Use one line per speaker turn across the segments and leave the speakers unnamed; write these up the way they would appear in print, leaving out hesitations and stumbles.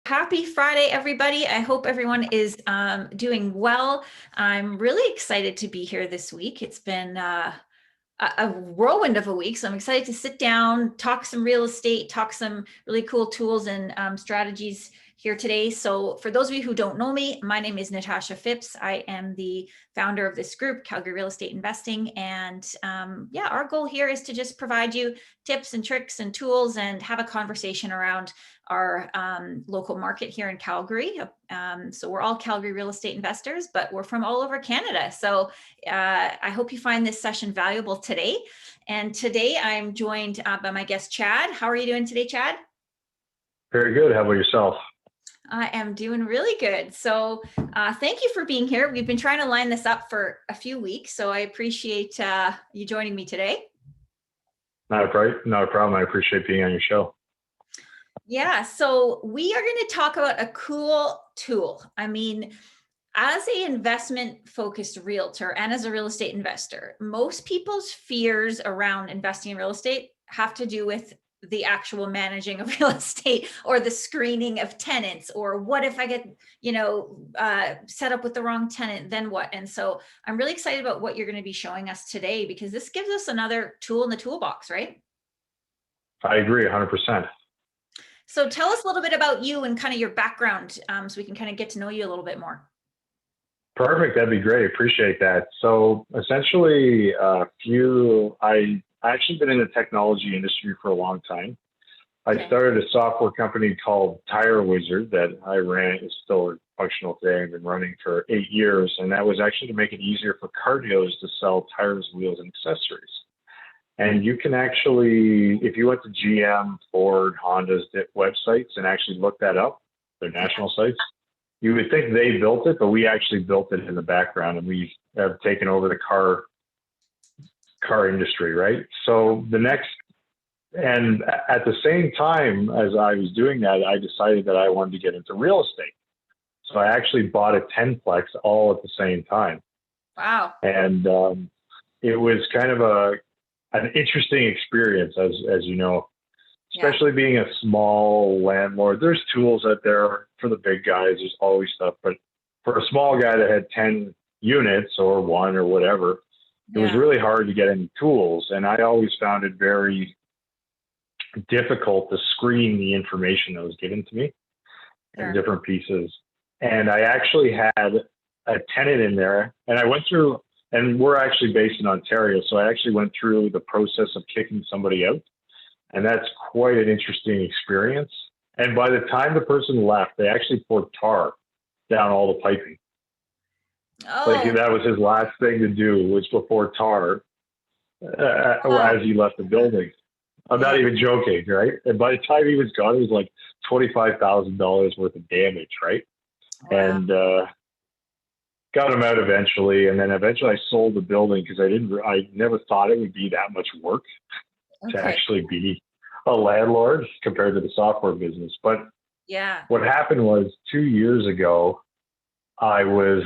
Happy Friday, everybody. I hope everyone is doing well. I'm really excited to be here this week. It's been a whirlwind of a week, so I'm excited to sit down, talk some real estate, talk some really cool tools and strategies here today. So for those of you who don't know me, my name is Natasha Phipps. I am the founder of this group, Calgary Real Estate Investing. And yeah, our goal here is to just provide you tips and tricks and tools and have a conversation around our local market here in Calgary. So we're all Calgary real estate investors, but we're from all over Canada. So I hope you find this session valuable today. And today I'm joined by my guest, Chad. How are you doing today, Chad?
Very good. How about yourself?
I am doing really good. So thank you for being here. We've been trying to line this up for a few weeks, so I appreciate you joining me today.
Not a problem. I appreciate being on your show.
Yeah, so we are going to talk about a cool tool. I mean, as an investment-focused realtor and as a real estate investor, most people's fears around investing in real estate have to do with the actual managing of real estate or the screening of tenants, or what if I get, set up with the wrong tenant, then what? And so I'm really excited about what you're going to be showing us today, because this gives us another tool in the toolbox, right?
I agree 100%.
So tell us a little bit about you and kind of your background, so we can kind of get to know you a little bit more.
Perfect. That'd be great. Appreciate that. So essentially, I actually been in the technology industry for a long time.
Okay.
I started a software company called Tire Wizard that I ran. It's still functional today. I've been running for 8 years, and that was actually to make it easier for car dealers to sell tires, wheels, and accessories. And you can actually, if you went to GM, Ford, Honda's websites and actually look that up, their national sites, you would think they built it, but we actually built it in the background, and we have taken over the car industry, right? So and at the same time as I was doing that, I decided that I wanted to get into real estate. So I actually bought a 10-plex all at the same time.
Wow.
And it was kind of an interesting experience, as you know, especially being a small landlord. There's tools out there for the big guys. There's always stuff. But for a small guy that had 10 units or one or whatever, it was really hard to get any tools. And I always found it very difficult to screen the information that was given to me in different pieces. And I actually had a tenant in there, and I went through, and we're actually based in Ontario, so I actually went through the process of kicking somebody out. And that's quite an interesting experience. And by the time the person left, they actually poured tar down all the piping.
Oh.
Like that was his last thing to do, was to pour tar as he left the building. I'm not even joking, right? And by the time he was gone, it was like $25,000 worth of damage, right? Wow. And got him out eventually. And then eventually I sold the building because I never thought it would be that much work to actually be a landlord compared to the software business. But what happened was 2 years ago, I was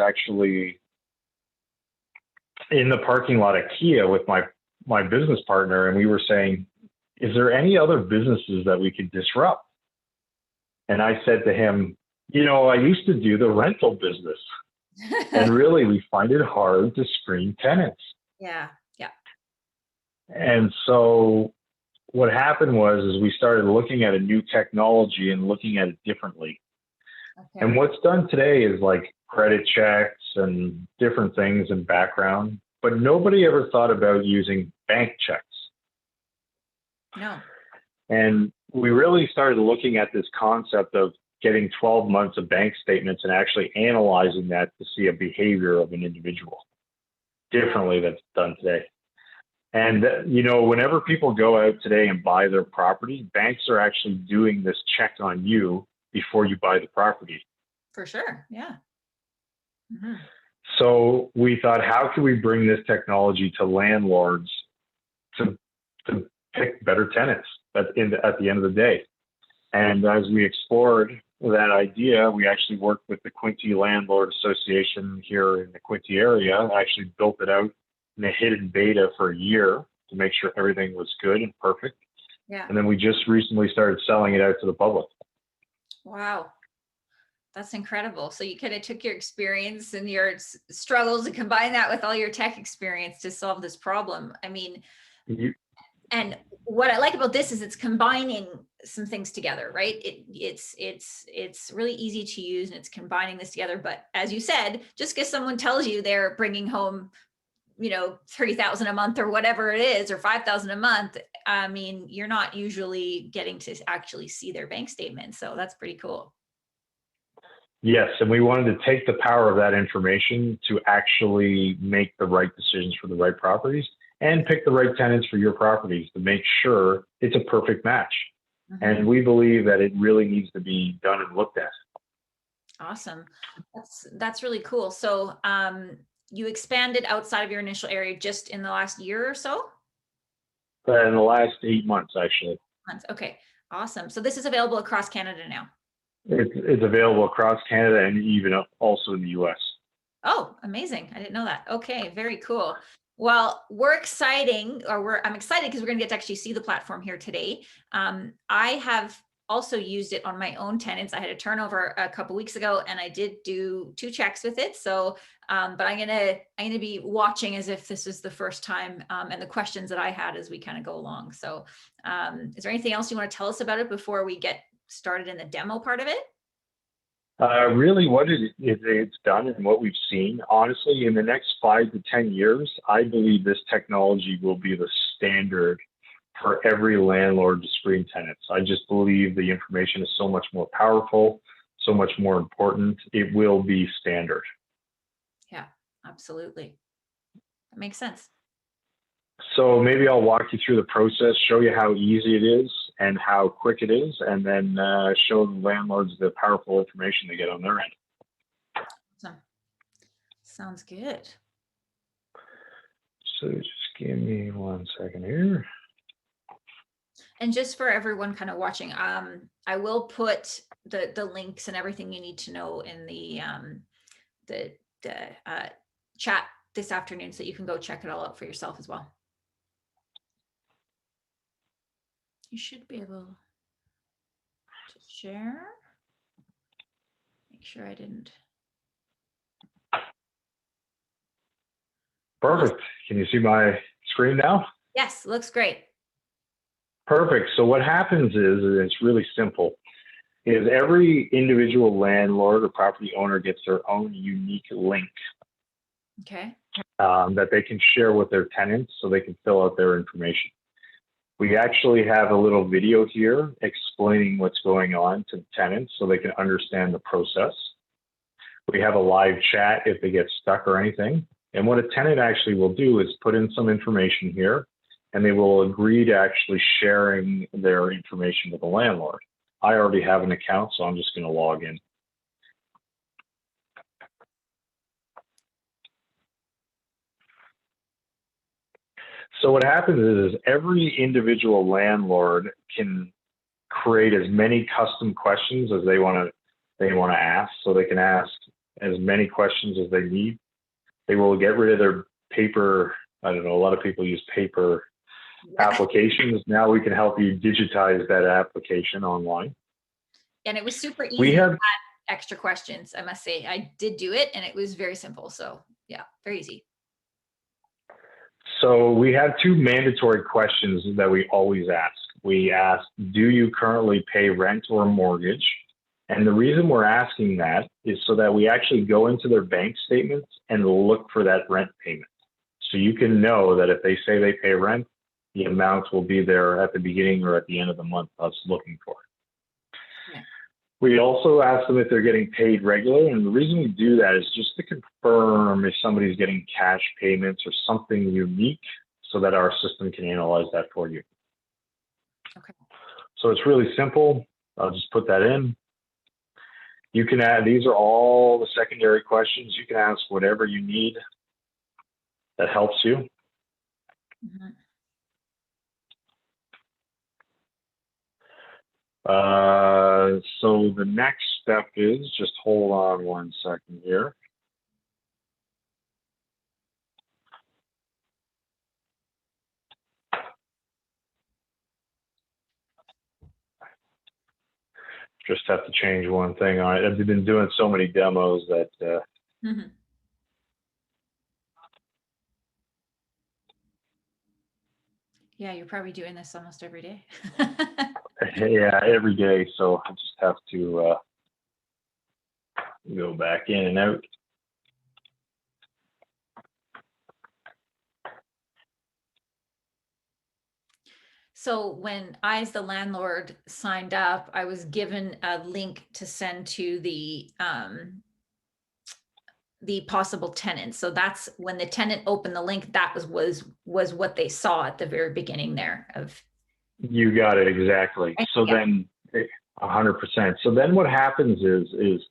actually in the parking lot at Kia with my business partner, and we were saying, is there any other businesses that we could disrupt? And I said to him, I used to do the rental business. And really, we find it hard to screen tenants.
Yeah.
And so what happened is we started looking at a new technology and looking at it differently. Okay. And what's done today is like credit checks and different things in background, but nobody ever thought about using bank checks.
No.
And we really started looking at this concept of getting 12 months of bank statements and actually analyzing that to see a behavior of an individual differently that's done today. And, whenever people go out today and buy their property, banks are actually doing this check on you before you buy the property.
For sure. Yeah. Mm-hmm.
So we thought, how can we bring this technology to landlords to pick better tenants at the end of the day? And as we explored that idea, we actually worked with the Quinte Landlord Association here in the Quinte area. I actually built it out in a hidden beta for a year to make sure everything was good and perfect.
Yeah.
And then we just recently started selling it out to the public.
Wow. That's incredible. So you kind of took your experience and your struggles and combined that with all your tech experience to solve this problem. I mean, and what I like about this is it's combining some things together, right? It's really easy to use and it's combining this together. But as you said, just because someone tells you they're bringing home, 30,000 a month or whatever it is, or 5,000 a month, I mean, you're not usually getting to actually see their bank statement. So that's pretty cool.
Yes, and we wanted to take the power of that information to actually make the right decisions for the right properties and pick the right tenants for your properties to make sure it's a perfect match. Mm-hmm. And we believe that it really needs to be done and looked at.
Awesome. That's really cool. So you expanded outside of your initial area just in the last year or so?
In the last 8 months, actually.
Okay, awesome. So this is available across Canada now?
It's available across Canada and even also in the US.
Oh, amazing. I didn't know that. Okay, very cool. Well, I'm excited because we're going to get to actually see the platform here today. I have also used it on my own tenants. I had a turnover a couple weeks ago and I did do 2 checks with it. So, but I'm gonna be watching as if this is the first time, and the questions that I had as we kind of go along. So is there anything else you want to tell us about it before we get started in the demo part of it?
Really what it's done and what we've seen, honestly, in the next 5 to 10 years, I believe this technology will be the standard for every landlord to screen tenants. I just believe the information is so much more powerful, so much more important. It will be standard.
Yeah, absolutely. That makes sense.
So maybe I'll walk you through the process, show you how easy it is and how quick it is, and then show the landlords the powerful information they get on their end.
Awesome. Sounds good.
So just give me 1 second here.
And just for everyone kind of watching, I will put the links and everything you need to know in the chat this afternoon, so you can go check it all out for yourself as well. You should be able to share. Make sure I didn't.
Perfect. Awesome. Can you see my screen now?
Yes, looks great.
Perfect. So what happens is it's really simple, is every individual landlord or property owner gets their own unique link.
Okay.
That they can share with their tenants so they can fill out their information. We actually have a little video here explaining what's going on to the tenants so they can understand the process. We have a live chat if they get stuck or anything. And what a tenant actually will do is put in some information here and they will agree to actually sharing their information with the landlord. I already have an account, so I'm just going to log in. So what happens is every individual landlord can create as many custom questions as they want to ask. So they can ask as many questions as they need. They will get rid of their paper. I don't know, a lot of people use paper applications. Now we can help you digitize that application online.
And it was super easy to add extra questions, I must say. I did do it and it was very simple. So yeah, very easy.
So we have 2 mandatory questions that we always ask. We ask, do you currently pay rent or mortgage? And the reason we're asking that is so that we actually go into their bank statements and look for that rent payment. So you can know that if they say they pay rent, the amount will be there at the beginning or at the end of the month us looking for it. Yeah. We also ask them if they're getting paid regularly, and the reason we do that is just to confirm if somebody's getting cash payments or something unique so that our system can analyze that for you.
Okay.
So it's really simple. I'll just put that in. You can add, these are all the secondary questions. You can ask whatever you need that helps you.
Mm-hmm.
So the next step is, just hold on 1 second here. Just have to change one thing on it. I've been doing so many demos that
Mhm. Yeah, you're probably doing this almost every day.
yeah, every day. So I just have to go back in and out.
So when I, as the landlord, signed up, I was given a link to send to the possible tenant. So that's when the tenant opened the link, that was what they saw at the very beginning there of.
You got it exactly. So
Yeah.
then 100%. So then what happens is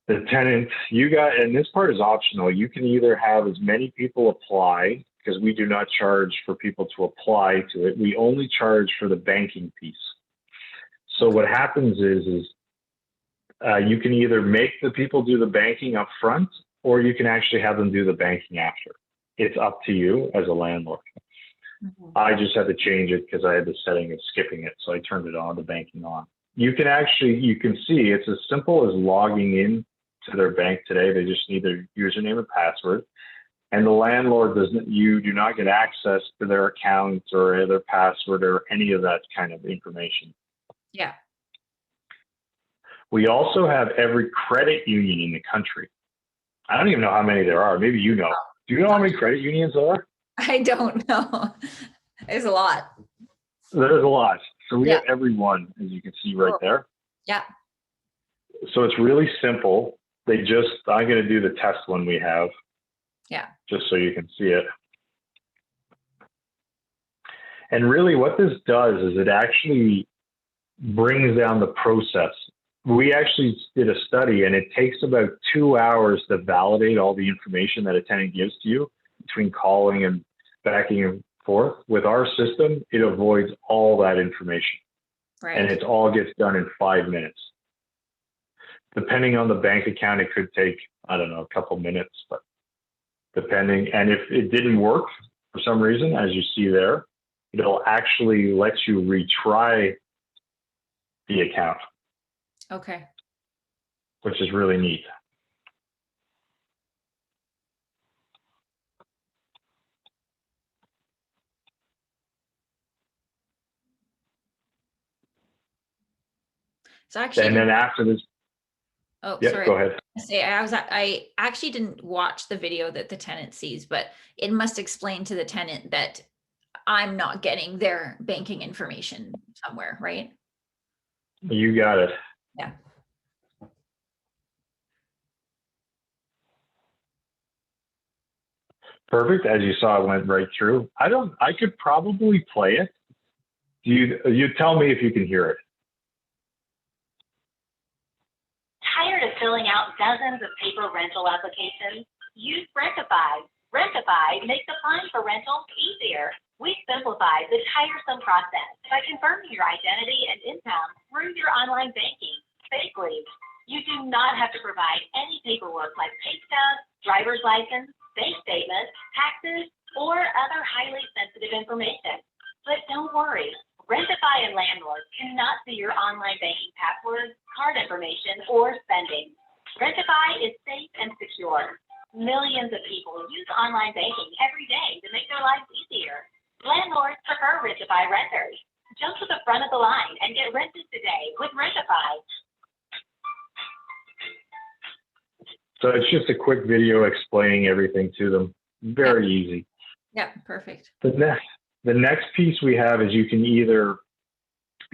the tenant, and this part is optional. You can either have as many people apply, because we do not charge for people to apply to it. We only charge for the banking piece. So what happens is you can either make the people do the banking up front, or you can actually have them do the banking after. It's up to you as a landlord.
Mhm.
I just had to change it because I had the setting of skipping it. So I turned it on, the banking on. You can see it's as simple as logging in to their bank today. They just need their username and password. And the landlord you do not get access to their account or their password or any of that kind of information.
Yeah.
We also have every credit union in the country. I don't even know how many there are. Maybe you know. Do you know how many credit unions there are?
I don't know. There's a lot.
There's a lot. So we
Yeah.
have every one, as you can see right
Cool.
there.
Yeah.
So it's really simple. I'm going to do the test one we have.
Yeah.
Just so you can see it. And really what this does is it actually brings down the process. We actually did a study, and it takes about 2 hours to validate all the information that a tenant gives to you between calling and backing and forth. With our system, it avoids all that information.
Right.
And it all gets done in 5 minutes. Depending on the bank account, it could take, I don't know, a couple minutes, but depending. And if it didn't work for some reason, as you see there, it'll actually let you retry the account.
Okay.
Which is really neat.
So actually,
And then after this,
oh,
yeah,
sorry.
go ahead.
I actually didn't watch the video that the tenant sees, but it must explain to the tenant that I'm not getting their banking information somewhere, right?
You got it.
Yeah.
Perfect. As you saw, it went right through. I could probably play it. You tell me if you can hear it.
Tired of filling out dozens of paper rental applications? Use Rentify. Rentify makes applying for rentals easier. We simplify the tiresome process by confirming your identity and income through your online banking safely. You do not have to provide any paperwork like pay stubs, driver's license, bank statements, taxes, or other highly sensitive information. But don't worry, Rentify and landlords cannot see your online banking passwords, card information, or spending. Rentify is safe and secure. Millions of people use online banking every day to make their lives easier. Landlords prefer Rentify renters. Jump to the front of the line and get rented today with Rentify.
So it's just a quick video explaining everything to them. Very easy.
Yeah, perfect.
The next piece we have is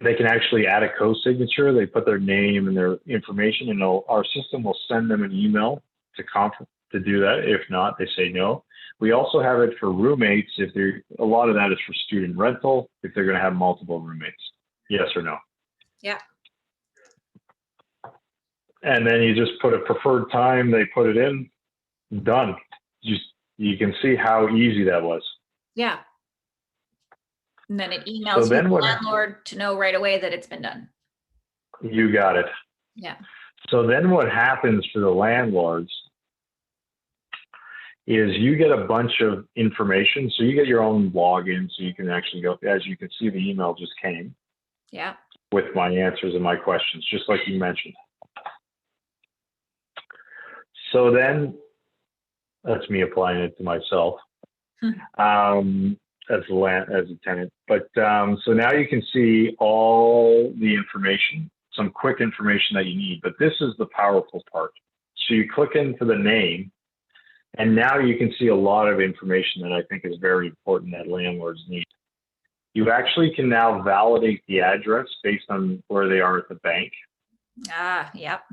they can actually add a co-signature. They put their name and their information, and our system will send them an email to do that. If not, they say no. We also have it for roommates. A lot of that is for student rental, if they're going to have multiple roommates. Yes or no?
Yeah.
And then you just put a preferred time. They put it in. Done. You can see how easy that was.
Yeah. And then it emails the landlord to know right away that it's been done.
You got it.
Yeah.
So then what happens for the landlords is you get a bunch of information. So you get your own login, so you can actually go, as you can see, the email just came.
Yeah.
with my answers and my questions, just like you mentioned. So then that's me applying it to myself as a tenant. But so now you can see all the information, some quick information that you need. But this is the powerful part. So you click into the name, and now you can see a lot of information that I think is very important that landlords need. You actually can now validate the address based on where they are at the bank.
Ah, yep.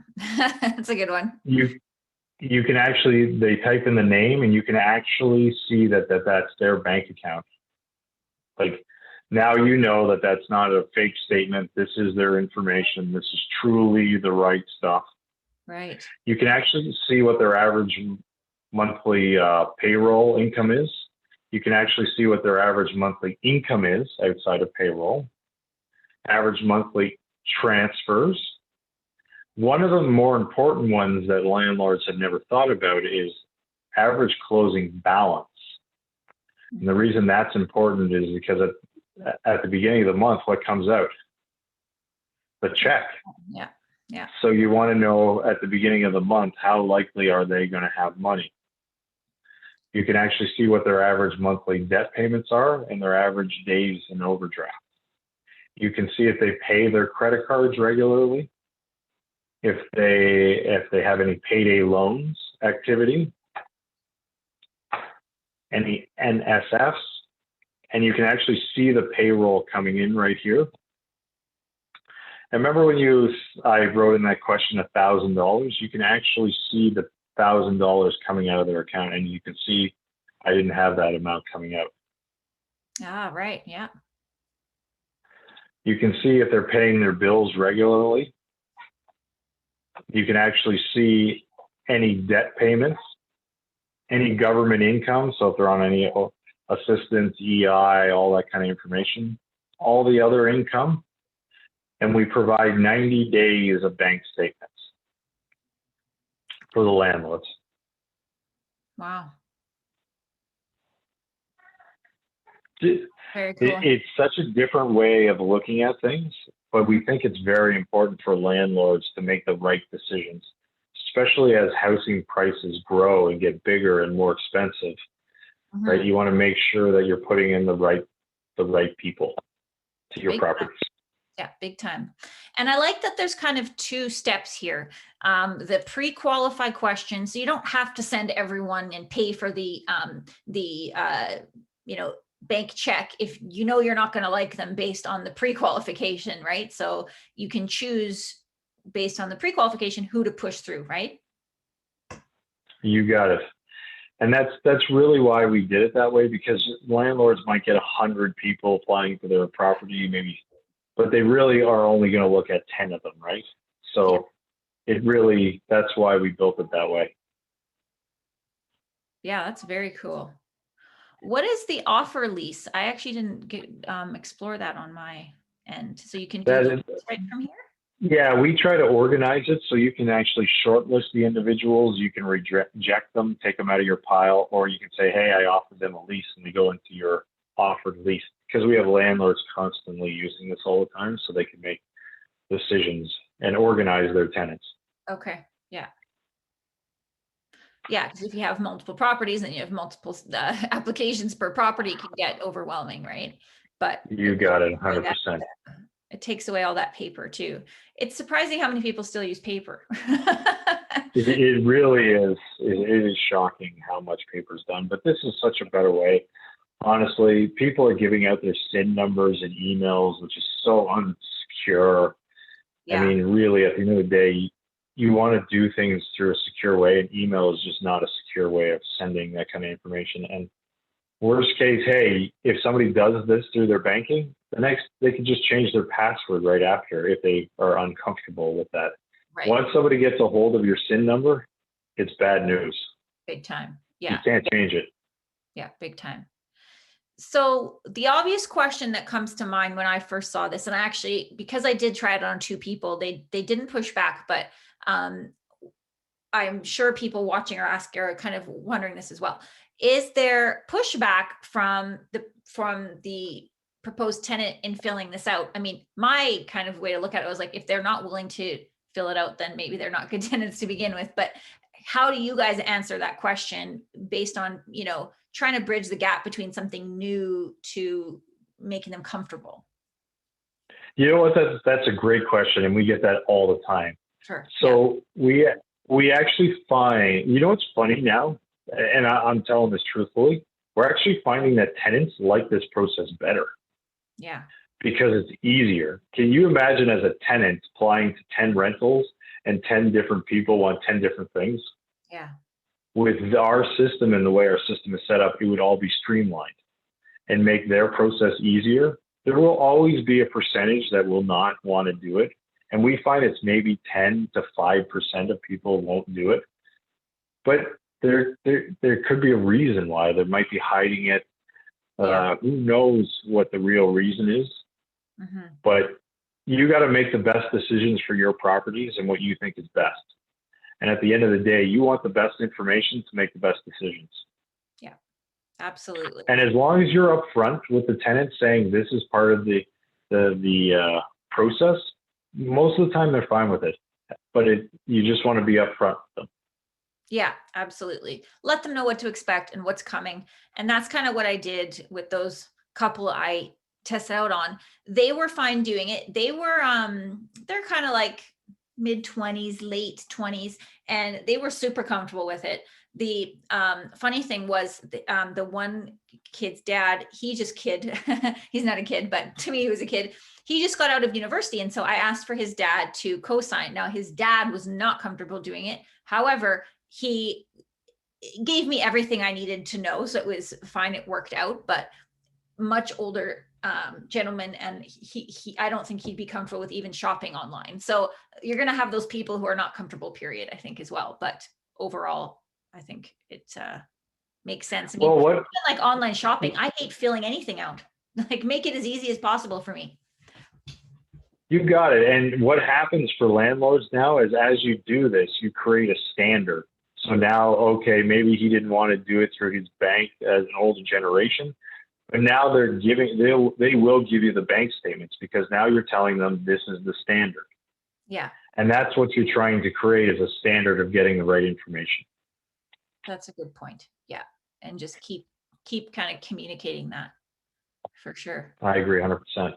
That's a good one.
You can actually, they type in the name and you can actually see that's their bank account. Like now you know that that's not a fake statement. This is their information. This is truly the right stuff.
Right.
You can actually see what their average monthly payroll income is. You can actually see what their average monthly income is outside of payroll, average monthly transfers. One of the more important ones that landlords have never thought about is average closing balance. And the reason that's important is because at the beginning of the month, what comes out? The check.
Yeah. Yeah.
So you want to know at the beginning of the month, how likely are they going to have money? You can actually see what their average monthly debt payments are and their average days in overdraft. You can see if they pay their credit cards regularly, if they have any payday loans activity, any NSFs, and you can actually see the payroll coming in right here. And remember when I wrote in that question $1,000, you can actually see the $1,000 coming out of their account, and you can see I didn't have that amount coming out.
Ah, right. Yeah.
You can see if they're paying their bills regularly. You can actually see any debt payments, any government income. So if they're on any assistance, EI, all that kind of information, all the other income. And we provide 90 days of bank statements for the landlords.
Wow.
Very cool. It's such a different way of looking at things, but we think it's very important for landlords to make the right decisions, especially as housing prices grow and get bigger and more expensive. Right? You want to make sure that you're putting in the right people to your properties.
Yeah, big time. And I like that there's kind of two steps here. The pre-qualify question, so you don't have to send everyone and pay for the bank check if you know you're not going to like them based on the pre-qualification, right? So you can choose based on the pre-qualification who to push through, right?
You got it. And that's really why we did it that way, because landlords might get 100 people applying for their property, maybe, but they really are only going to look at 10 of them, right? So that's why we built it that way.
Yeah, that's very cool. What is the offer lease? I actually didn't explore that on my end. So you can do that right from here?
Yeah, we try to organize it so you can actually shortlist the individuals. You can reject them, take them out of your pile, or you can say, hey, I offered them a lease, and they go into your offered lease, because we have landlords constantly using this all the time so they can make decisions and organize their tenants.
Okay. Yeah. Yeah, because if you have multiple properties and you have multiple applications per property, it can get overwhelming, right? But
you got it, 100%.
It takes away all that paper too. It's surprising how many people still use paper.
It really is. It is shocking how much paper is done, but this is such a better way. Honestly, people are giving out their SIN numbers and emails, which is so unsecure. Yeah. I mean, really, at the end of the day, you want to do things through a secure way, and email is just not a secure way of sending that kind of information. And worst case, hey, if somebody does this through their banking, they can just change their password right after if they are uncomfortable with that. Right. Once somebody gets a hold of your SIN number, it's bad news.
Big time. Yeah.
You can't change it.
Yeah, big time. So the obvious question that comes to mind when I first saw this, and I actually, because I did try it on 2 people, they didn't push back, but I'm sure people watching or asking are kind of wondering this as well. Is there pushback from the proposed tenant in filling this out? I mean, my kind of way to look at it was like, if they're not willing to fill it out, then maybe they're not good tenants to begin with. But how do you guys answer that question based on, you know, trying to bridge the gap between something new to making them comfortable?
You know what? That's a great question, and we get that all the time.
Sure.
So we actually find, you know what's funny now, and I'm telling this truthfully, we're actually finding that tenants like this process better.
Yeah.
Because it's easier. Can you imagine as a tenant applying to 10 rentals and 10 different people want 10 different things?
Yeah.
With our system and the way our system is set up, it would all be streamlined and make their process easier. There will always be a percentage that will not want to do it. And we find it's maybe 10 to 5% of people won't do it. But there could be a reason why. They might be hiding it. Who knows what the real reason is? Mm-hmm. But you got to make the best decisions for your properties and what you think is best. And at the end of the day, you want the best information to make the best decisions.
Yeah, absolutely.
And as long as you're upfront with the tenant saying this is part of the process, most of the time they're fine with it. But you just want to be upfront with them.
Yeah, absolutely. Let them know what to expect and what's coming. And that's kind of what I did with those couple I tested out on. They were fine doing it. They were, they're kind of like mid-20s, late 20s, and they were super comfortable with it. The funny thing was the one kid's dad, he's not a kid, but to me, he was a kid. He just got out of university. And so I asked for his dad to co-sign. Now his dad was not comfortable doing it. However, he gave me everything I needed to know. So it was fine. It worked out, but much older gentleman. And he, I don't think he'd be comfortable with even shopping online. So you're going to have those people who are not comfortable, period, I think as well. But overall, I think it makes sense. I mean, even like online shopping, I hate filling anything out. Like, make it as easy as possible for me.
You got it. And what happens for landlords now is as you do this, you create a standard. So now, okay, maybe he didn't want to do it through his bank as an older generation, but now they will give you the bank statements because now you're telling them this is the standard.
Yeah.
And that's what you're trying to create is a standard of getting the right information.
That's a good point. Yeah. And just keep kind of communicating that for sure.
I agree 100%.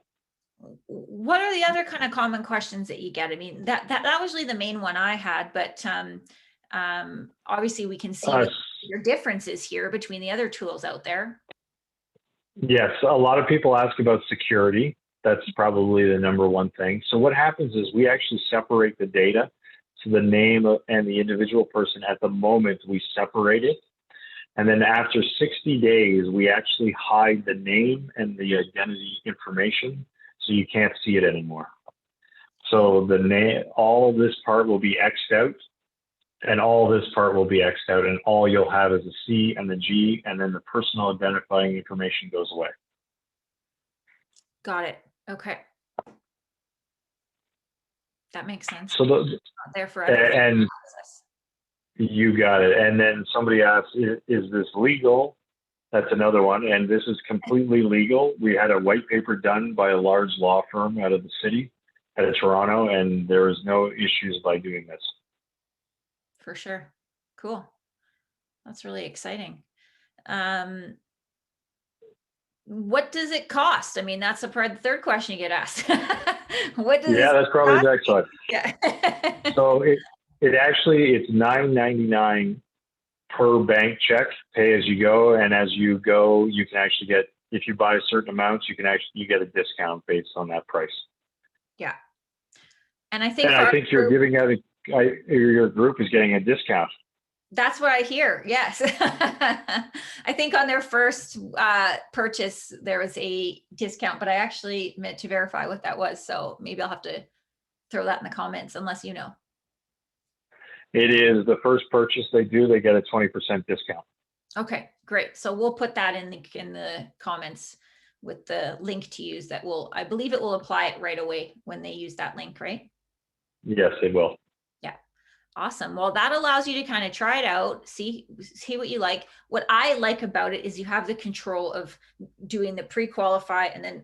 What are the other kind of common questions that you get? I mean, that was really the main one I had, but obviously we can see your differences here between the other tools out there.
Yes. A lot of people ask about security. That's probably the number one thing. So what happens is we actually separate the data. So the name and the individual person at the moment, we separate it. And then after 60 days, we actually hide the name and the identity information. So you can't see it anymore. So the name, all of this part will be X'd out, and all this part will be X'd out, and all you'll have is a C and the G, and then the personal identifying information goes away.
Got it. Okay. That makes sense.
So
not there for
and you got it. And then somebody asks, is this legal? That's another one. And this is completely legal. We had a white paper done by a large law firm out of the city, out of Toronto, and there was no issues by doing this.
For sure. Cool. That's really exciting. What does it cost? I mean, that's the third question you get asked.
That's probably the next one.
Yeah.
So it's $9.99 per bank check, pay as you go, and as you go, you can actually get, if you buy certain amounts, you get a discount based on that price.
Yeah, and I think
you're giving out your group is getting a discount.
That's what I hear. Yes, I think on their first purchase there was a discount, but I actually meant to verify what that was, so maybe I'll have to throw that in the comments, unless you know.
It is the first purchase they do, they get a 20% discount.
Okay, great. So we'll put that in the comments with the link to use that I believe it will apply it right away when they use that link, right?
Yes, it will.
Yeah. Awesome. Well, that allows you to kind of try it out, see what you like. What I like about it is you have the control of doing the pre-qualify and then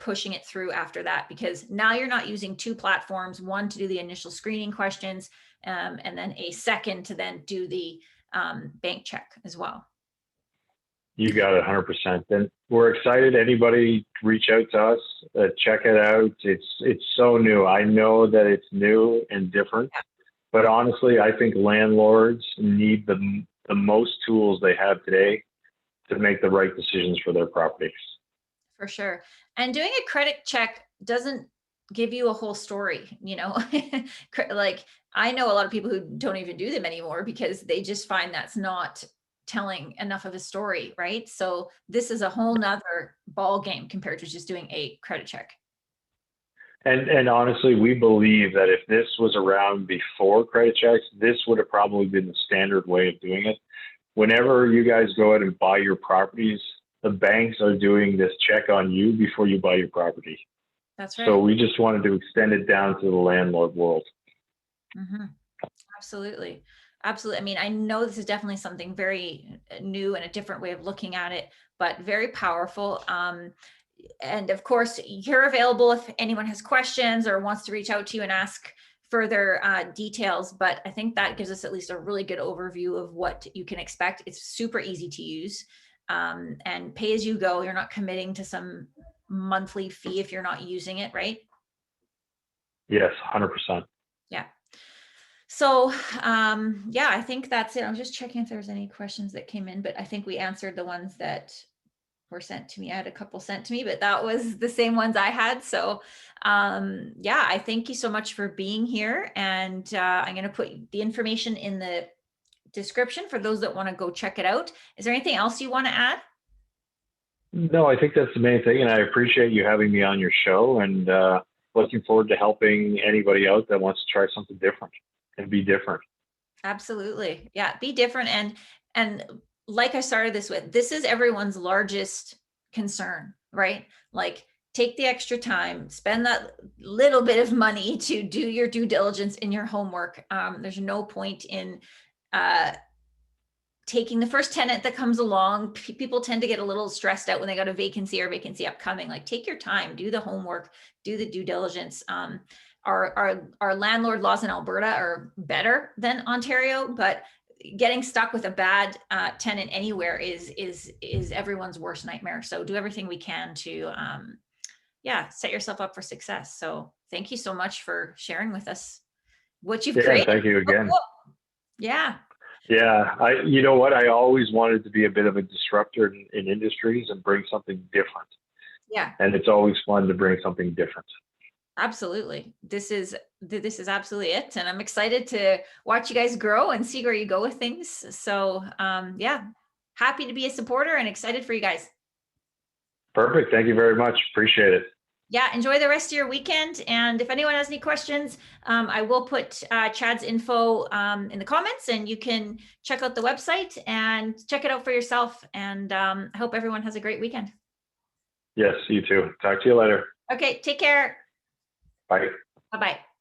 pushing it through after that, because now you're not using two platforms, one to do the initial screening questions, and then a second to then do the bank check as well.
You got it 100%. And we're excited. Anybody reach out to us, check it out. It's so new. I know that it's new and different, but honestly, I think landlords need the most tools they have today to make the right decisions for their properties.
For sure. And doing a credit check doesn't give you a whole story, you know. Like, I know a lot of people who don't even do them anymore because they just find that's not telling enough of a story, right? So this is a whole nother ball game compared to just doing a credit check.
And honestly, we believe that if this was around before credit checks, this would have probably been the standard way of doing it. Whenever you guys go out and buy your properties, the banks are doing this check on you before you buy your property.
That's right.
So we just wanted to extend it down to the landlord world.
Mm-hmm. Absolutely. Absolutely. I mean, I know this is definitely something very new and a different way of looking at it, but very powerful. And of course, you're available if anyone has questions or wants to reach out to you and ask further details. But I think that gives us at least a really good overview of what you can expect. It's super easy to use, and pay as you go. You're not committing to some monthly fee if you're not using it, right?
Yes, 100%.
Yeah. So, yeah, I think that's it. I was just checking if there's any questions that came in, but I think we answered the ones that were sent to me. I had a couple sent to me, but that was the same ones I had. So, yeah, I thank you so much for being here. And I'm going to put the information in the description for those that want to go check it out. Is there anything else you want to add?
No, I think that's the main thing. And I appreciate you having me on your show, and looking forward to helping anybody out that wants to try something different and be different.
Absolutely. Yeah. Be different. And like I started this with, this is everyone's largest concern, right? Like, take the extra time, spend that little bit of money to do your due diligence in your homework. There's no point in taking the first tenant that comes along. People tend to get a little stressed out when they got a vacancy or vacancy upcoming. Like, take your time, do the homework, do the due diligence. Our landlord laws in Alberta are better than Ontario, but getting stuck with a bad tenant anywhere is everyone's worst nightmare. So do everything we can to yeah, set yourself up for success. So thank you so much for sharing with us what you've created.
Thank you again.
Yeah.
Yeah, you know what? I always wanted to be a bit of a disruptor in industries and bring something different.
Yeah.
And it's always fun to bring something different.
Absolutely. This is absolutely it. And I'm excited to watch you guys grow and see where you go with things. So yeah, happy to be a supporter and excited for you guys.
Perfect. Thank you very much. Appreciate it.
Yeah, enjoy the rest of your weekend. And if anyone has any questions, I will put Chad's info in the comments, and you can check out the website and check it out for yourself. And I hope everyone has a great weekend.
Yes, you too. Talk to you later.
Okay, take care.
Bye.
Bye-bye.